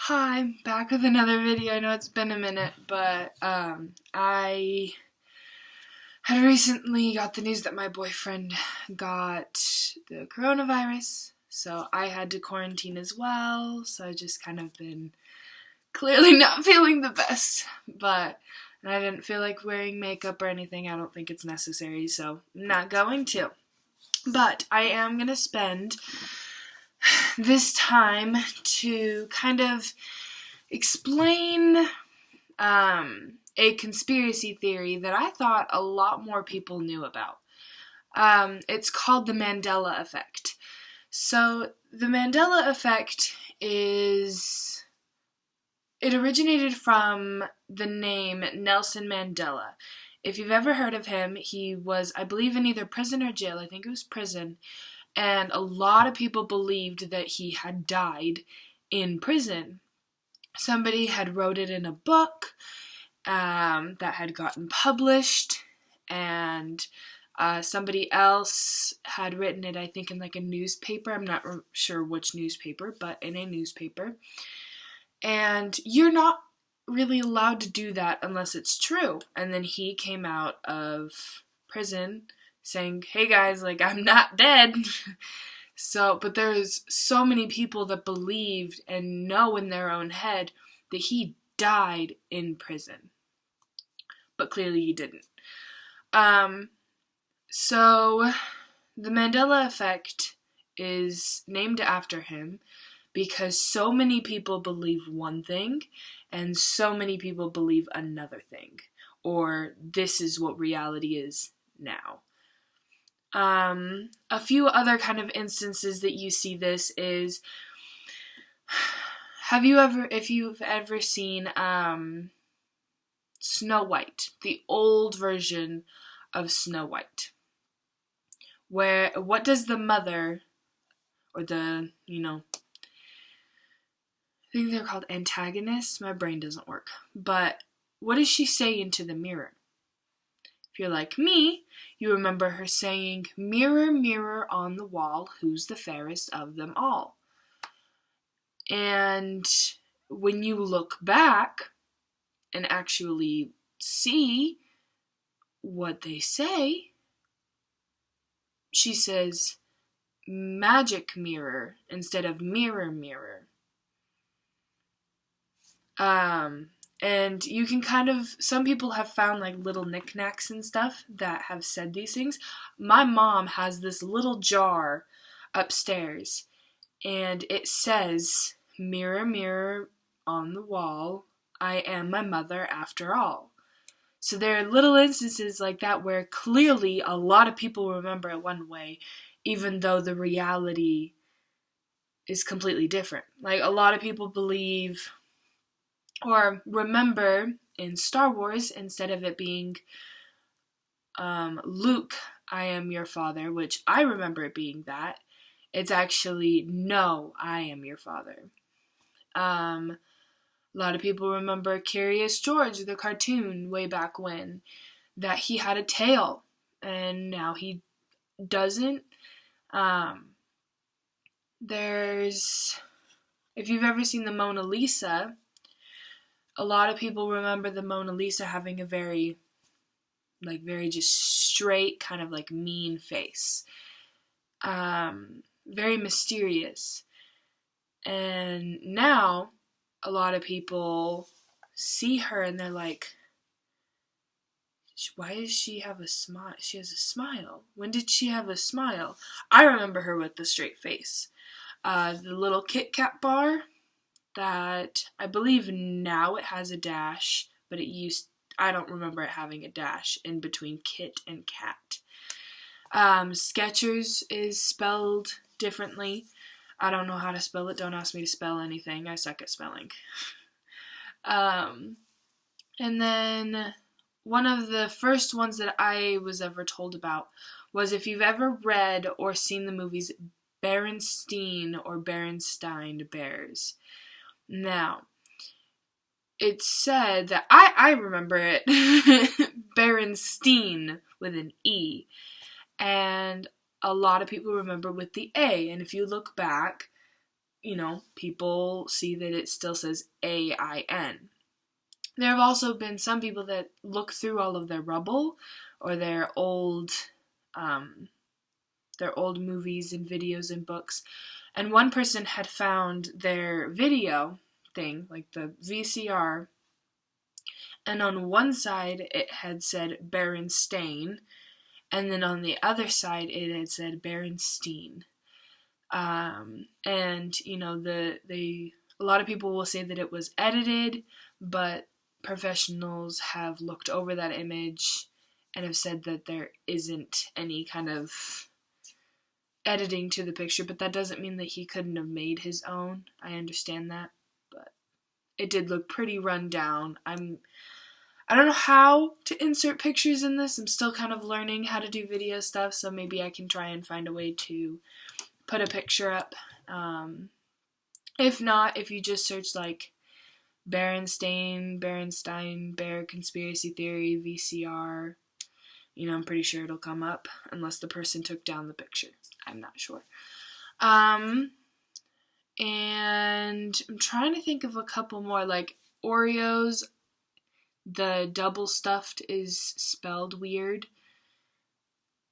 Hi, I'm back with another video. I know it's been a minute, but I had recently got the news that my boyfriend got the coronavirus, so I had to quarantine as well, so I've just kind of been clearly not feeling the best, and I didn't feel like wearing makeup or anything. I don't think it's necessary, so I'm not going to. But I am going to spend this time to kind of explain a conspiracy theory that I thought a lot more people knew about. It's called the Mandella Effect. So the Mandella Effect it originated from the name Nelson Mandela. If you've ever heard of him, he was, I believe, in either prison or jail. I think it was prison. And a lot of people believed that he had died in prison. Somebody had wrote it in a book that had gotten published, and somebody else had written it, I think, in like a newspaper. I'm not sure which newspaper, but in a newspaper. And you're not really allowed to do that unless it's true. And then he came out of prison saying, hey guys, like, I'm not dead. But there's so many people that believed and know in their own head that he died in prison. But clearly he didn't. So the Mandela Effect is named after him because so many people believe one thing and so many people believe another thing. Or this is what reality is now. A few other kind of instances that you see this is, if you've ever seen Snow White, the old version of Snow White, what does the mother, or I think they're called antagonists, my brain doesn't work, but what does she say into the mirror? If you're like me, you remember her saying, mirror, mirror on the wall, who's the fairest of them all? And when you look back and actually see what they say, she says, magic mirror instead of mirror, mirror. And you can some people have found like little knickknacks and stuff that have said these things. My mom has this little jar upstairs, and it says, mirror, mirror on the wall, I am my mother after all. So there are little instances like that where clearly a lot of people remember it one way, even though the reality is completely different. Like, a lot of people believe or remember in Star Wars, instead of it being Luke, I am your father, which I remember it being that, it's actually, no, I am your father. A lot of people remember Curious George, the cartoon, way back when, that he had a tail, and now he doesn't. If you've ever seen the Mona Lisa, a lot of people remember the Mona Lisa having a very just straight, kind of like mean face. Very mysterious. And now, a lot of people see her and they're like, why does she have a smile? She has a smile. When did she have a smile? I remember her with the straight face. The little Kit Kat bar, that I believe now it has a dash, but I don't remember it having a dash in between Kit and Cat. Skechers is spelled differently. I don't know how to spell it. Don't ask me to spell anything. I suck at spelling. And then one of the first ones that I was ever told about was, if you've ever read or seen the movies Berenstein or Berenstein Bears. Now, it's said that I remember it Berenstein with an E, and a lot of people remember with the A. And if you look back, people see that it still says AIN. There have also been some people that look through all of their rubble or their old movies and videos and books, and one person had found their video thing, like the VCR, and on one side it had said Berenstain, and then on the other side it had said Berenstein. And a lot of people will say that it was edited, but professionals have looked over that image and have said that there isn't any kind of editing to the picture, but that doesn't mean that he couldn't have made his own. I understand that, but it did look pretty run down. I don't know how to insert pictures in this. I'm still kind of learning how to do video stuff, so maybe I can try and find a way to put a picture up. If not, if you just search like Berenstein, Bear Conspiracy Theory, VCR, I'm pretty sure it'll come up, unless the person took down the picture. I'm not sure. And I'm trying to think of a couple more, like Oreos, the double stuffed is spelled weird,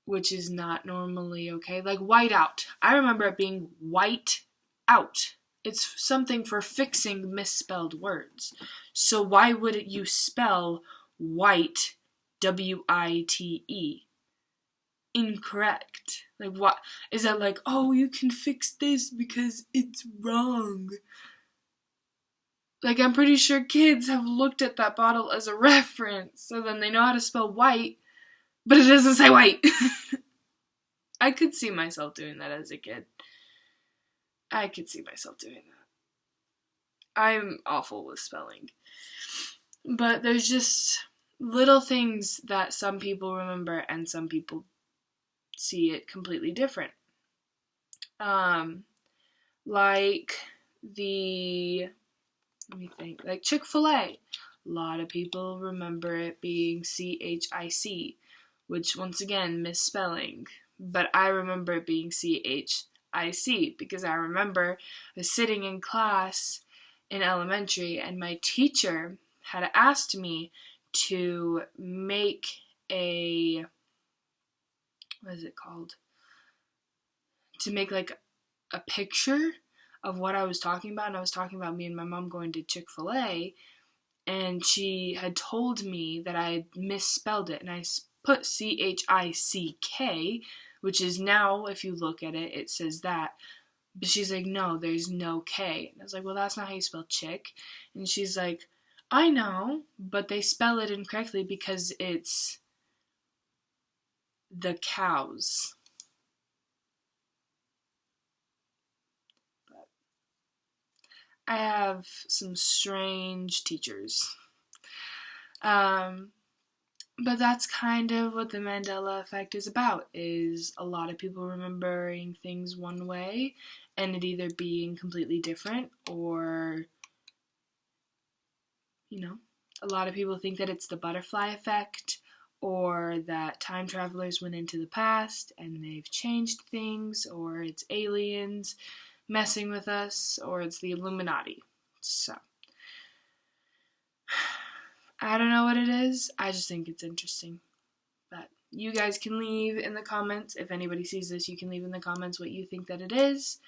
which is not normally okay. Like white out. I remember it being white out. It's something for fixing misspelled words. So why would you spell white, W-I-T-E? Incorrect. Like, what? Is that like, oh, you can fix this because it's wrong? Like, I'm pretty sure kids have looked at that bottle as a reference, so then they know how to spell white, but it doesn't say white. I could see myself doing that as a kid. I could see myself doing that. I'm awful with spelling. But there's just little things that some people remember and some people see it completely different. Like Chick-fil-A. A lot of people remember it being C-H-I-C, which once again, misspelling. But I remember it being C-H-I-C because I remember I was sitting in class in elementary and my teacher had asked me to make a, to make like a picture of what I was talking about, and I was talking about me and my mom going to Chick-fil-A, and she had told me that I had misspelled it, and I put C-H-I-C-K, which is now, if you look at it, it says that, but she's like, no, there's no K, and I was like, well, that's not how you spell chick, and she's like, I know, but they spell it incorrectly because it's the cows. But I have some strange teachers. But that's kind of what the Mandela Effect is about, is a lot of people remembering things one way and it either being completely different or, a lot of people think that it's the butterfly effect or that time travelers went into the past and they've changed things, or it's aliens messing with us, or it's the Illuminati. So, I don't know what it is. I just think it's interesting. But you guys can leave in the comments. If anybody sees this, you can leave in the comments what you think that it is,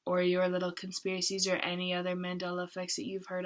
or your little conspiracies or any other Mandela effects that you've heard of.